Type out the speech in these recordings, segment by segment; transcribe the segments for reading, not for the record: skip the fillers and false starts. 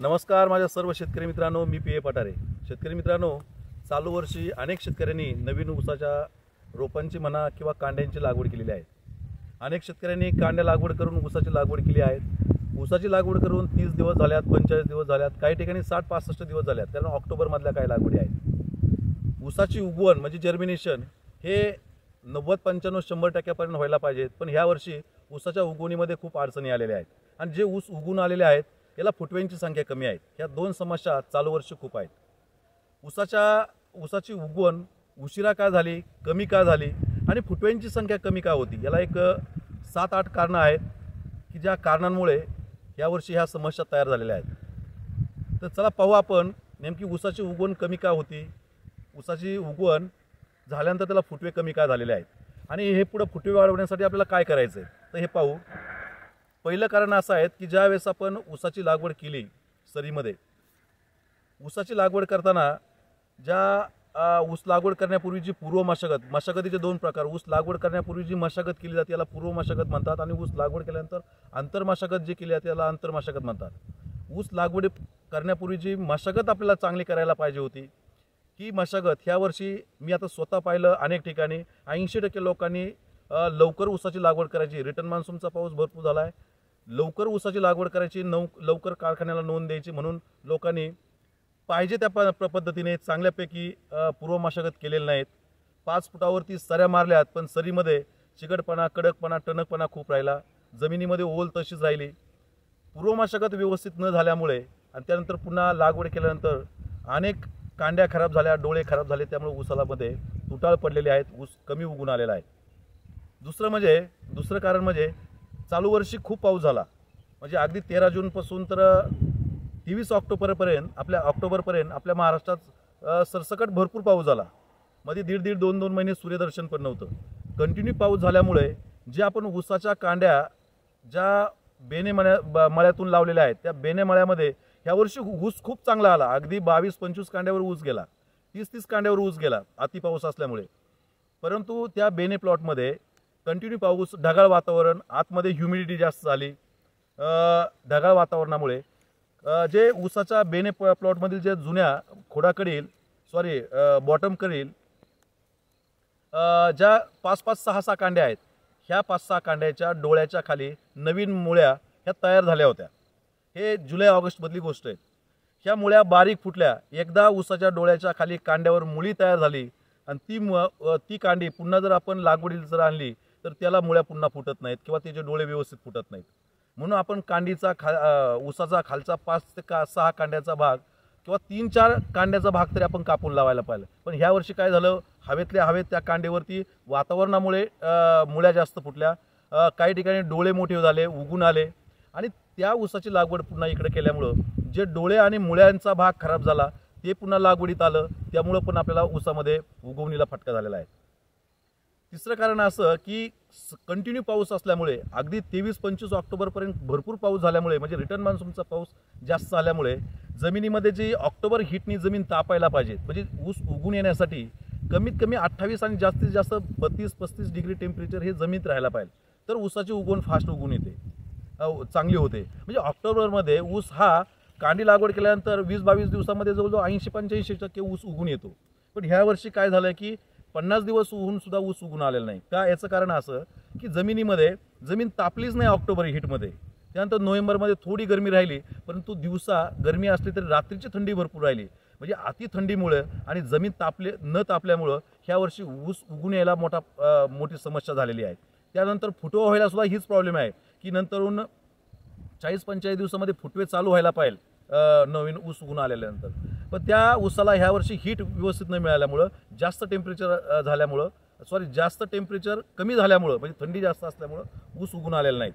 नमस्कार माझ्या सर्व शेतकरी मित्रांनो, मी पी ए पठारे। शेतकरी मित्रांनो, चालू वर्षी अनेक शेतकऱ्यांनी नवीन ऊसाच्या रोपांची म्हणा किंवा कांड्यांची लागवड केलेली आहे। अनेक शेतकऱ्यांनी कांड्या लागवड करून ऊसाची लागवड केली आहे। ऊसाची लागवड करून 30 दिवस झाल्यात, 45 दिवस झाल्यात, काही ठिकाणी 60-65 दिवस झाल्यात, कारण ऑक्टोबर मधल्या काही लागवडी आहेत। ऊसाची उगवण म्हणजे जर्मिनेशन हे 90-95-100% पर्यंत व्हायला पाहिजे, पण ह्या वर्षी ऊसाच्या उगवणीमध्ये खूप अडचणी आलेल्या आहेत आणि जे ऊस उगवून आलेले आहेत याला फुटव्यांची संख्या कमी आहे। ह्या दोन समस्या चालू वर्षी खूप आहेत। ऊसाची उगवण उशिरा का झाली, कमी का झाली आणि फुटव्यांची संख्या कमी का होती, याला एक 7-8 कारणं आहेत की ज्या कारणांमुळे यावर्षी ह्या समस्या तयार झालेल्या आहेत। तर चला पाहू आपण नेमकी ऊसाची उगवण कमी का होती, ऊसाची उगवण झाल्यानंतर त्याला फुटवे कमी का झालेले आहेत आणि हे पुढे फुटवे वाढवण्यासाठी आपल्याला काय करायचं आहे, तर हे पाहू। पहिलं कारण असं आहे की ज्या वेळेस आपण ऊसाची लागवड केली सरीमध्ये, ऊसाची लागवड करताना ज्या ऊस लागवड करण्यापूर्वीची पूर्व मशागतीचे दोन प्रकार, ऊस लागवड करण्यापूर्वी जी मशागत केली जाते याला पूर्व मशागत म्हणतात आणि ऊस लागवड केल्यानंतर आंतर मशागत जी केली जाते याला आंतर मशागत म्हणतात। ऊस लागवड करण्यापूर्वी जी मशागत आपल्याला चांगली करायला पाहिजे होती, ही मशागत ह्या वर्षी मी आता स्वतः पाहिलं अनेक ठिकाणी 80% लोकांनी लवकर ऊसाची लागवड करायची। रिटर्न मान्सूनचा पाऊस भरपूर झाला आहे, लवकर ऊसाची लागवड करायची, लवकर कारखान्याला नोंद द्यायची म्हणून लोकांनी पाहिजे त्या पद्धतीने चांगल्यापैकी पूर्व मशागत केलेली नाहीत। 5 फुटावरती सऱ्या मारल्यात, पण सरीमध्ये चिकटपणा, कडकपणा, टणकपणा खूप राहिला, जमिनीमध्ये ओल तशीच राहिली। पूर्व मशागत व्यवस्थित न झाल्यामुळे आणि त्यानंतर पुन्हा लागवड केल्यानंतर अनेक कांड्या खराब झाल्या, डोळे खराब झाले, त्यामुळे ऊसामध्ये तुटाळ पडलेले आहेत, ऊस कमी उगवून आलेला आहे। दुसरं कारण म्हणजे चालू वर्षी खूप पाऊस झाला, म्हणजे अगदी 13 जूनपासून तर 23 ऑक्टोबरपर्यंत आपल्या महाराष्ट्रात सरसकट भरपूर पाऊस झाला। मध्ये 1.5-2 महिने सूर्यदर्शन पण नव्हतं। कंटिन्यू पाऊस झाल्यामुळे जे आपण ऊसाच्या कांड्या ज्या बेने मळ्यातून लावलेल्या आहेत, त्या बेने मळ्यामध्ये यावर्षी ऊस खूप चांगला आला, अगदी 22-25 कांड्यावर ऊस गेला, 30-30 कांड्यावर ऊस गेला अति पाऊस असल्यामुळे। परंतु त्या बेने प्लॉटमध्ये कंटिन्यू पाऊस, ढगाळ वातावरण, आतमध्ये ह्युमिडिटी जास्त झाली, ढगाळ वातावरणामुळे जे ऊसाच्या बेने प्लॉटमधील जे जुन्या खोडाकडील बॉटमकडील ज्या 5-6 कांड्या आहेत, ह्या 5-6 कांड्याच्या डोळ्याच्या खाली नवीन मुळ्या ह्या तयार झाल्या होत्या। हे जुलै-ऑगस्ट मधली गोष्ट आहे। ह्या मुळ्या बारीक फुटल्या, एकदा ऊसाच्या डोळ्याच्या खाली कांड्यावर मुळी तयार झाली आणि ती कांडी पुन्हा जर आपण लागवडीला जर आणली तर त्याला मुळ्या पुन्हा फुटत नाहीत किंवा त्याचे डोळे व्यवस्थित फुटत नाहीत। म्हणून आपण ऊसाचा खालचा 5 ते 6 कांड्याचा भाग किंवा 3-4 कांड्याचा भाग तरी आपण कापून लावायला पाहिजे। पण ह्या वर्षी काय झालं, हवेतल्या हवेत त्या कांड्यावरती वातावरणामुळे मुळ्या जास्त फुटल्या, काही ठिकाणी डोळे मोठे झाले, उगून आले आणि त्या ऊसाची लागवड पुन्हा इकडे केल्यामुळं जे डोळे आणि मुळ्यांचा भाग खराब झाला ते पुन्हा लागवडीत आलं, त्यामुळं पण आपल्याला ऊसामध्ये उगवणीला फटका झालेला आहे। तिसरं कारण असं की कंटिन्यू पाऊस असल्यामुळे, अगदी 23-25 ऑक्टोबरपर्यंत भरपूर पाऊस झाल्यामुळे, म्हणजे रिटर्न मान्सूनचा पाऊस जास्त झाल्यामुळे जमिनीमध्ये जी ऑक्टोबर हीटनी जमीन तापायला पाहिजे, म्हणजे ऊस उगून येण्यासाठी कमीत कमी 28 आणि जास्तीत जास्त 32-35 डिग्री टेम्परेचर हे जमिनीत राहायला पाहिजे, तर ऊसाची उगवण फास्ट उगवून येते, चांगली होते। म्हणजे ऑक्टोबरमध्ये ऊस हा कांडी लागवड केल्यानंतर 20-22 दिवसामध्ये जवळजवळ 80-85% ऊस उगून येतो। पण ह्या वर्षी काय झालं की 50 दिवस होऊन सुद्धा ऊस उगून आलेला नाही का? याचं कारण असं की जमीन तापलीच नाही ऑक्टोबर हीटमध्ये। त्यानंतर नोव्हेंबरमध्ये थोडी गरमी राहिली, परंतु दिवसा गरमी असली तरी रात्रीची थंडी भरपूर राहिली, म्हणजे अति थंडीमुळे आणि जमीन न तापल्यामुळं ह्या वर्षी ऊस उगून यायला मोठी समस्या झालेली आहे। त्यानंतर फुटवा व्हायला सुद्धा हीच प्रॉब्लेम आहे की नंतरून 40-45 दिवसामध्ये फुटवे चालू व्हायला पाहिजे नवीन ऊस उगून आल्यानंतर, पण त्या ऊसाला ह्या वर्षी हीट व्यवस्थित न मिळाल्यामुळं, जास्त टेम्परेचर कमी झाल्यामुळं, म्हणजे थंडी जास्त असल्यामुळं ऊस उगून आलेला नाही।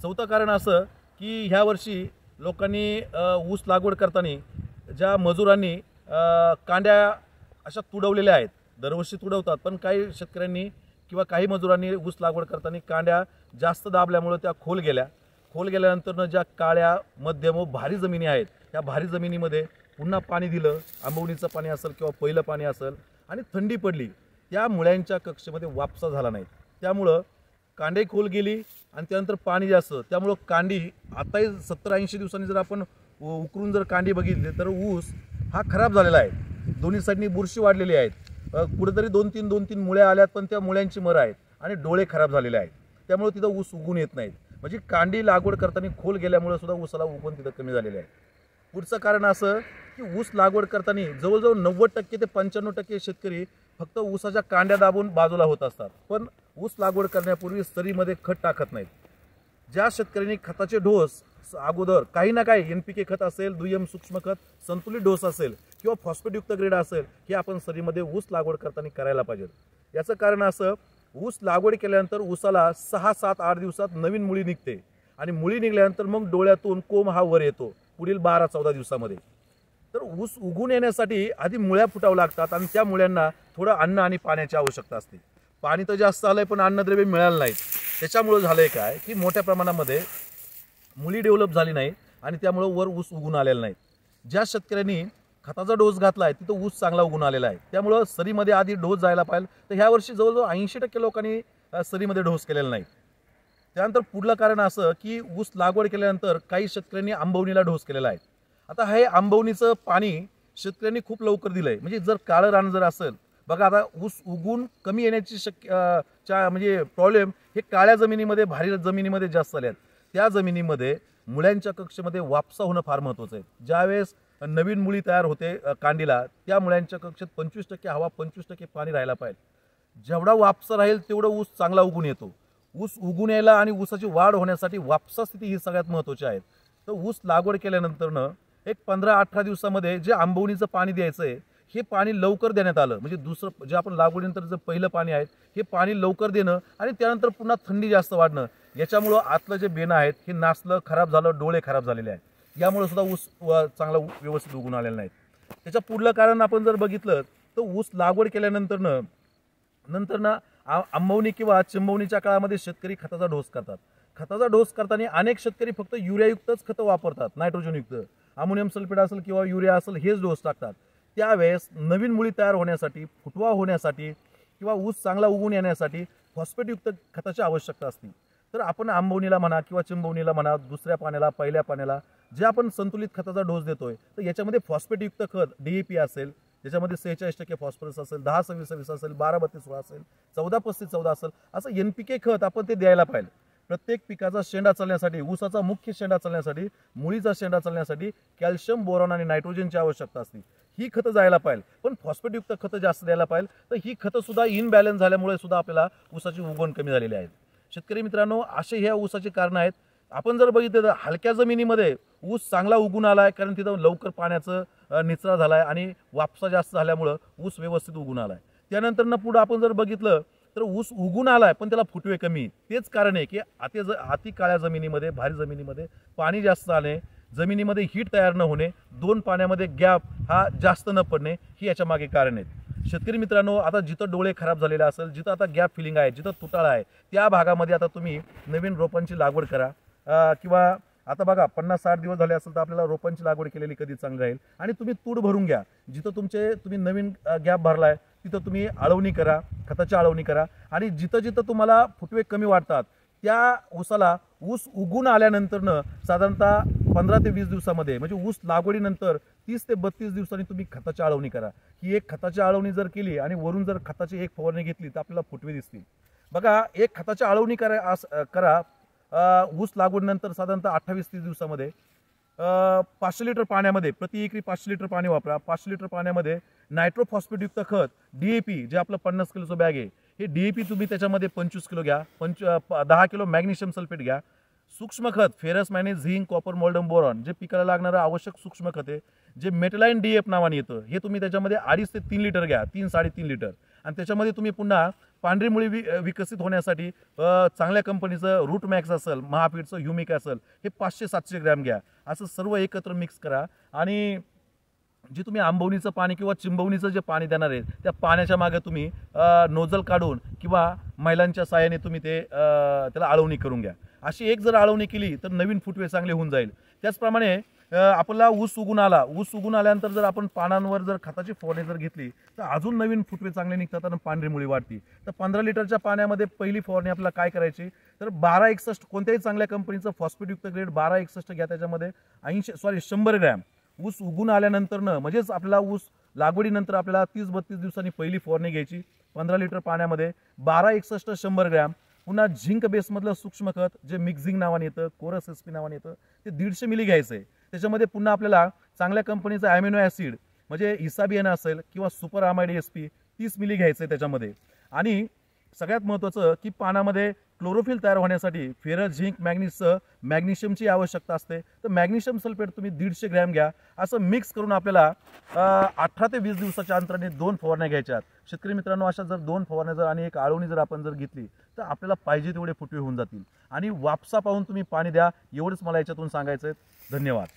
चौथं कारण असं की ह्या वर्षी लोकांनी ऊस लागवड करताना ज्या मजुरांनी कांड्या अशा तुडवलेल्या आहेत, दरवर्षी तुडवतात, पण काही शेतकऱ्यांनी किंवा काही मजुरांनी ऊस लागवड करताना कांड्या जास्त दाबल्यामुळं त्या खोल गेल्यानंतर ज्या काळ्या, मध्यम व भारी जमिनी आहेत, त्या भारी जमिनीमध्ये पुन्हा पाणी दिलं, आंबवणीचं पाणी असेल किंवा पहिलं पाणी असेल आणि थंडी पडली, त्या मुळ्यांच्या कक्षेमध्ये वापसा झाला नाही, त्यामुळं कांडे खोल गेली आणि त्यानंतर पाणी जास्त, त्यामुळे कांडी आताही 70-80 दिवसांनी जर आपण उकरून जर कांडी बघितली तर ऊस हा खराब झालेला आहे. दोन्ही साईडनी बुरशी वाढलेली आहेत. कुठेतरी 2-3 मुळ्या आल्यात, पण त्या मुळ्यांची मर आहेत आणि डोळे खराब झालेले आहेत. त्यामुळे तिथं ऊस उगून येत नाहीत. म्हणजे कांडी लागवड करताना खोल गेल्यामुळे सुद्धा ऊसाला उगवण तिथं कमी झालेले आहे. पुढचं कारण असं की ऊस लागवड करताना जवळजवळ 90% ते 95% शेतकरी फक्त ऊसाच्या कांड्या दाबून बाजूला होत असतात, पण ऊस लागवड करण्यापूर्वी सरीमध्ये खत टाकत नाहीत. ज्या शेतकऱ्यांनी खताचे डोस अगोदर काही ना काही NPK खत असेल, दुय्यम सूक्ष्म खत, संतुलित डोस असेल किंवा फॉस्फेटयुक्त ग्रेड असेल, हे आपण सरीमध्ये ऊस लागवड करताना करायला पाहिजे. याचं कारण असं, ऊस लागवड केल्यानंतर ऊसाला 6, 7, 8 दिवसात नवीन मुळी निघते आणि मुळी निघाल्यानंतर मग डोळ्यातून कोंब हा वर येतो पुढील 12-14 दिवसामध्ये. तर ऊस उगून येण्यासाठी आधी मुळ्या फुटावं लागतात आणि त्या मुळ्यांना थोडं अन्न आणि पाण्याची आवश्यकता असते. पाणी तर जास्त आलंय पण अन्नद्रव्य मिळालं नाहीत. त्याच्यामुळे झालंय काय की मोठ्या प्रमाणामध्ये मुळी डेव्हलप झाली नाही आणि त्यामुळे वर ऊस उगून आलेला नाही. ज्या शेतकऱ्यांनी खताचा डोस घातलाय तिथं ऊस चांगला उगून आलेला आहे. त्यामुळे सरीमध्ये आधी डोस जायला पाहिजे. तर ह्या वर्षी जवळजवळ 80% लोकांनी सरीमध्ये डोस केलेला नाही. त्यानंतर पुढलं कारण असं की ऊस लागवड केल्यानंतर काही शेतकऱ्यांनी आंबवणीला डोस केलेला आहे. आता हे आंबवणीचं पाणी शेतकऱ्यांनी खूप लवकर दिलंय. म्हणजे जर काळं रान जर असेल, बघा आता ऊस उगून कमी येण्याची म्हणजे प्रॉब्लेम हे काळ्या जमिनीमध्ये, भारी जमिनीमध्ये जास्त आले आहेत. त्या जमिनीमध्ये मुळ्यांच्या कक्षेमध्ये वापसा होणं फार महत्त्वाचं आहे. ज्यावेळेस नवीन मुळी तयार होते कांडीला, त्या मुळ्यांच्या कक्षेत 25% हवा, 25% पाणी राहायला पाहिजे. जेवढा वापसा राहील तेवढं ऊस चांगला उगून येतो. ऊस उगून यायला आणि ऊसाची वाढ होण्यासाठी वापसा स्थिती ही सगळ्यात महत्त्वाची आहे. तर ऊस लागवड केल्यानंतरनं एक 15-18 दिवसामध्ये जे आंबवणीचं पाणी द्यायचं आहे हे पाणी लवकर देण्यात आलं. म्हणजे दुसरं जे आपण लागवडीनंतर जे पहिलं पाणी आहे हे पाणी लवकर देणं आणि त्यानंतर पुन्हा थंडी जास्त वाढणं, याच्यामुळं आतलं जे बेणं आहेत हे नासलं, खराब झालं, डोळे खराब झालेले आहेत. यामुळे सुद्धा ऊस चांगला व्यवस्थित उगून आलेला नाही. त्याचं पुढलं कारण आपण जर बघितलं तर ऊस लागवड केल्यानंतर आंबवणी किंवा चिंबवणीच्या काळामध्ये शेतकरी खताचा डोस करतात. खताचा डोस करताना अनेक शेतकरी फक्त युरियायुक्तच खतं वापरतात, नायट्रोजनयुक्त, अमोनियम सल्फेट असेल किंवा युरिया असेल हेच डोस टाकतात. त्यावेळेस नवीन मुळी तयार होण्यासाठी, फुटवा होण्यासाठी किंवा ऊस चांगला उगून येण्यासाठी फॉस्फेटयुक्त खताची आवश्यकता असते. तर आपण आंबवणीला म्हणा किंवा चिंबवणीला म्हणा, दुसऱ्या पाण्याला, पहिल्या पाण्याला जे आपण संतुलित खताचा डोस देतोय तर याच्यामध्ये फॉस्फेटयुक्त खत DAP असेल, ज्याच्यामध्ये 46% फॉस्फरस असेल, 10-26-26 असेल, 12-32-16 असेल, 14-35-14 असेल, असं NPK खत आपण ते द्यायला पाहिजे. प्रत्येक पिकाचा शेंडा चालण्यासाठी, ऊसाचा मुख्य शेंडा चालण्यासाठी, मुळीचा शेंडा चालण्यासाठी कॅल्शियम, बोरॉन आणि नायट्रोजनची आवश्यकता असते. ही खतं जायला पाहिजे, पण फॉस्फेटयुक्त खतं जास्त द्यायला पाहिजे. तर ही खतं सुद्धा इनबॅलन्स झाल्यामुळे सुद्धा आपल्याला ऊसाची उगवण कमी झालेली आहे. शेतकरी मित्रांनो, असे ह्या ऊसाची कारणं आहेत. आपण जर बघितलं तर हलक्या जमिनीमध्ये ऊस चांगला उगून आलाय, कारण तिथं लवकर पाण्याचं निचरा झालाय आणि वापसा जास्त झाल्यामुळं ऊस व्यवस्थित उगून आलाय. त्यानंतर पुढं आपण जर बघितलं तर ऊस उगून आलाय पण त्याला फुटवे कमी. तेच कारण आहे की अति काळ्या जमिनीमध्ये, भारी जमिनीमध्ये पाणी जास्त आले, जमिनीमध्ये हीट तयार न होणे, दोन पाण्यामध्ये गॅप हा जास्त न पडणे, ही याच्या मागे कारण आहेत. शेतकरी मित्रांनो, आता जिथं डोळे खराब झालेले असेल, जिथं आता गॅप फिलिंग आहे, जिथं तुटाळा आहे, त्या भागामध्ये आता तुम्ही नवीन रोपांची लागवड करा. किंवा आता बघा 50-60 दिवस झाले असेल तर आपल्याला रोपांची लागवड केलेली कधी चांगली राहील. आणि तुम्ही तूड भरून घ्या. जिथं तुम्ही नवीन गॅप भरलाय तिथं तुम्ही आळवणी करा, खताची आळवणी करा. आणि जिथं जिथं तुम्हाला फुटवे कमी वाटतात त्या ऊसाला ऊस उगून आल्यानंतरनं साधारणतः 15 ते 20 दिवसामध्ये, म्हणजे ऊस लागवडीनंतर 30 ते 32 दिवसांनी तुम्ही खताची आळवणी करा. ही एक खताची आळवणी जर केली आणि वरून जर खताची एक फवारणी घेतली तर आपल्याला फुटवे दिसतील. बघा, एक खताची आळवणी करा ऊस लागवडीनंतर साधारणतः 28-30 दिवसामध्ये 500 लिटर पाण्यामध्ये, प्रति एकरी 500 लिटर पाणी वापरा. 500 लिटर पाण्यामध्ये नायट्रोफॉस्फेटयुक्त खत DAP, जे आपलं 50 किलोचं बॅग आहे, हे DAP तुम्ही त्याच्यामध्ये 25 किलो घ्या. 10 किलो मॅग्नेशियम सल्फेट घ्या. सूक्ष्म खत फेरस, मॅग्नेज, झिंक, कॉपर, मोल्डम, बोरॉन, जे पिकाला लागणारं आवश्यक सूक्ष्म खत आहे, जे मेटलाइन DF नावाने येतं, हे तुम्ही त्याच्यामध्ये 2.5 ते 3 लिटर घ्या, 3-3.5 लिटर. आणि त्याच्यामध्ये तुम्ही पुन्हा पांढरी मुळी विकसित होण्यासाठी चांगल्या कंपनीचं रूट मॅक्स असेल, महाफीडचं ह्युमिक असेल, हे 500-700 ग्रॅम घ्या. असं सर्व एकत्र मिक्स करा. आणि जे तुम्ही आंबवणीचं पाणी किंवा चिंबवणीचं जे पाणी देणार आहे त्या पाण्याच्या मागे तुम्ही नोझल काढून किंवा मैलांच्या साहाय्याने तुम्ही त्याला आळवणी करून घ्या. अशी एक जर आळवणी केली तर नवीन फुटवे चांगले होऊन जाईल. त्याचप्रमाणे आपला ऊस उगून आल्यानंतर जर आपण पानांवर जर खताची फवारणी जर घेतली तर अजून नवीन फुटवे चांगले निघतात आणि पांढरी मुळी वाढती. तर 15 लिटरच्या पाण्यामध्ये पहिली फवारणी आपल्याला काय करायची तर 1261 कोणत्याही चांगल्या कंपनीचं फॉस्फेटयुक्त ग्रेड 1261 घ्या. त्याच्यामध्ये 100 ग्रॅम ऊस उगून आल्यानंतरनं म्हणजेच आपला ऊस लागवडीनंतर आपल्याला 30-32 दिवसांनी पहिली फवारणी घ्यायची. 15 लिटर पाण्यामध्ये 1261 100 ग्रॅम. पुन्हा झिंक बेसमधलं सूक्ष्म खत जे मिक्झिंग नावाने येतं, कोरस एसपी नावाने येतं, ते 150 मिली घ्यायचं आहे. त्याच्यामध्ये पुन्हा आपल्याला चांगल्या कंपनीचं ॲमिनो ॲसिड म्हणजे इसाबियन असेल किंवा सुपर अमाइड एसपी 30 मिली घ्यायचं आहे त्याच्यामध्ये. आणि सगळ्यात महत्त्वाचं की पानामध्ये क्लोरोफिल तयार होण्यासाठी फेरस, झिंक, मॅग्नीजसह मॅग्नेशियमची आवश्यकता असते. तर मॅग्नेशियम सल्फेट तुम्ही 150 ग्रॅम घ्या. असं मिक्स करून आपल्याला 18 ते 20 दिवसाच्या अंतराने 2 फवारण्या घ्यायच्या. शेतकरी मित्रांनो, अशा जर 2 फवारण्या जर आणि एक आळवणी जर आपण जर घेतली तर आपल्याला पाहिजे तेवढे फुटवे होऊन जातील. आणि वापसा पाहून तुम्ही पाणी द्या, एवढंच मला याच्यातून सांगायचं आहे. धन्यवाद.